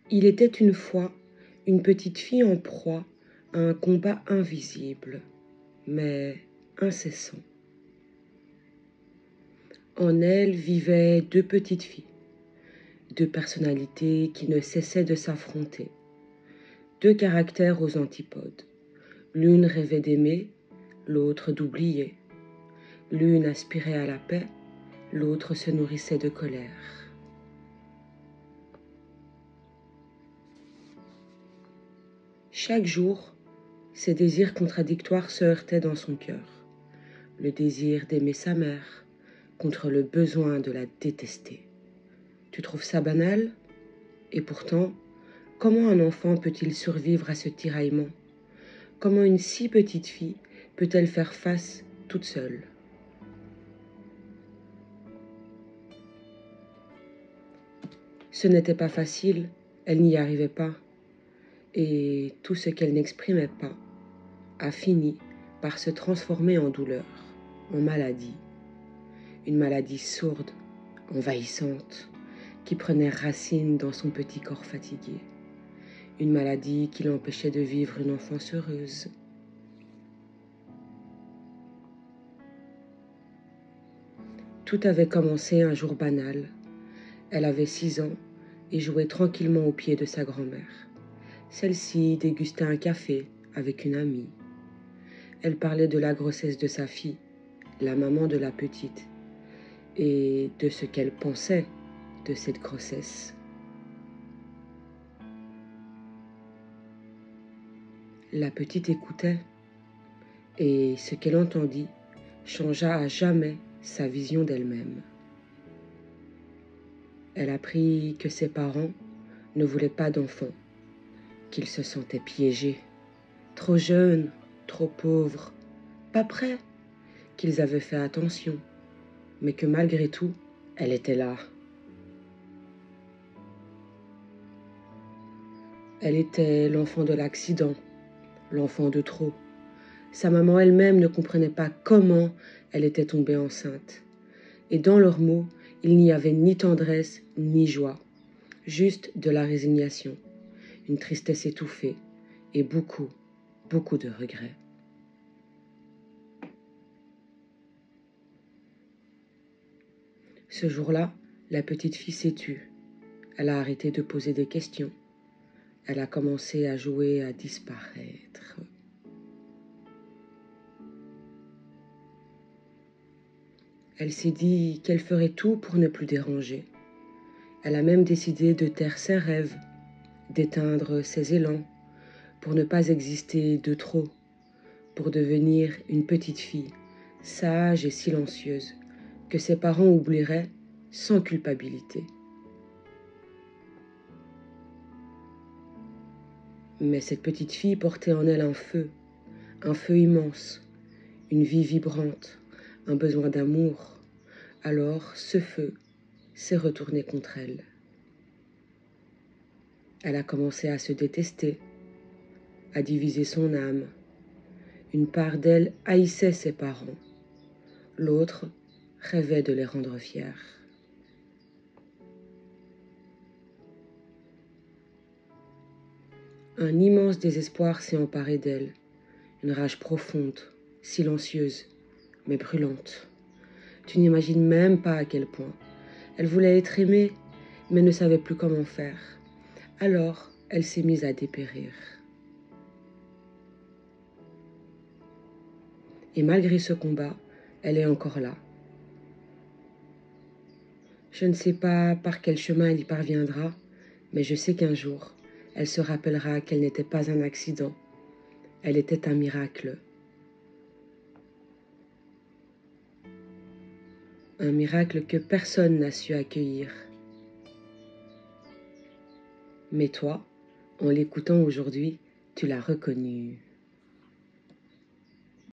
Il était une fois une petite fille en proie à un combat invisible, mais incessant. En elle vivaient deux petites filles, deux personnalités qui ne cessaient de s'affronter, deux caractères aux antipodes. L'une rêvait d'aimer, l'autre d'oublier. L'une aspirait à la paix, l'autre se nourrissait de colère. Chaque jour, ses désirs contradictoires se heurtaient dans son cœur. Le désir d'aimer sa mère contre le besoin de la détester. Tu trouves ça banal? Et pourtant, comment un enfant peut-il survivre à ce tiraillement? Comment une si petite fille peut-elle faire face toute seule? Ce n'était pas facile, elle n'y arrivait pas. Et tout ce qu'elle n'exprimait pas a fini par se transformer en douleur, en maladie. Une maladie sourde, envahissante, qui prenait racine dans son petit corps fatigué. Une maladie qui l'empêchait de vivre une enfance heureuse. Tout avait commencé un jour banal. Elle avait 6 ans et jouait tranquillement au pied de sa grand-mère. Celle-ci dégustait un café avec une amie. Elle parlait de la grossesse de sa fille, la maman de la petite, et de ce qu'elle pensait de cette grossesse. La petite écoutait, et ce qu'elle entendit changea à jamais sa vision d'elle-même. Elle apprit que ses parents ne voulaient pas d'enfants, qu'ils se sentaient piégés, trop jeunes, trop pauvres, pas prêts, qu'ils avaient fait attention, mais que malgré tout, elle était là. Elle était l'enfant de l'accident, l'enfant de trop. Sa maman elle-même ne comprenait pas comment elle était tombée enceinte. Et dans leurs mots, il n'y avait ni tendresse ni joie, juste de la résignation, une tristesse étouffée et beaucoup, beaucoup de regrets. Ce jour-là, la petite fille s'est tue. Elle a arrêté de poser des questions. Elle a commencé à jouer à disparaître. Elle s'est dit qu'elle ferait tout pour ne plus déranger. Elle a même décidé de taire ses rêves, d'éteindre ses élans, pour ne pas exister de trop, pour devenir une petite fille, sage et silencieuse, que ses parents oublieraient sans culpabilité. Mais cette petite fille portait en elle un feu immense, une vie vibrante, un besoin d'amour. Alors ce feu s'est retourné contre elle. Elle a commencé à se détester, à diviser son âme. Une part d'elle haïssait ses parents, l'autre rêvait de les rendre fiers. Un immense désespoir s'est emparé d'elle, une rage profonde, silencieuse, mais brûlante. Tu n'imagines même pas à quel point. Elle voulait être aimée, mais ne savait plus comment faire. Alors, elle s'est mise à dépérir. Et malgré ce combat, elle est encore là. Je ne sais pas par quel chemin elle y parviendra, mais je sais qu'un jour, elle se rappellera qu'elle n'était pas un accident. Elle était un miracle. Un miracle que personne n'a su accueillir. Mais toi, en l'écoutant aujourd'hui, tu l'as reconnu.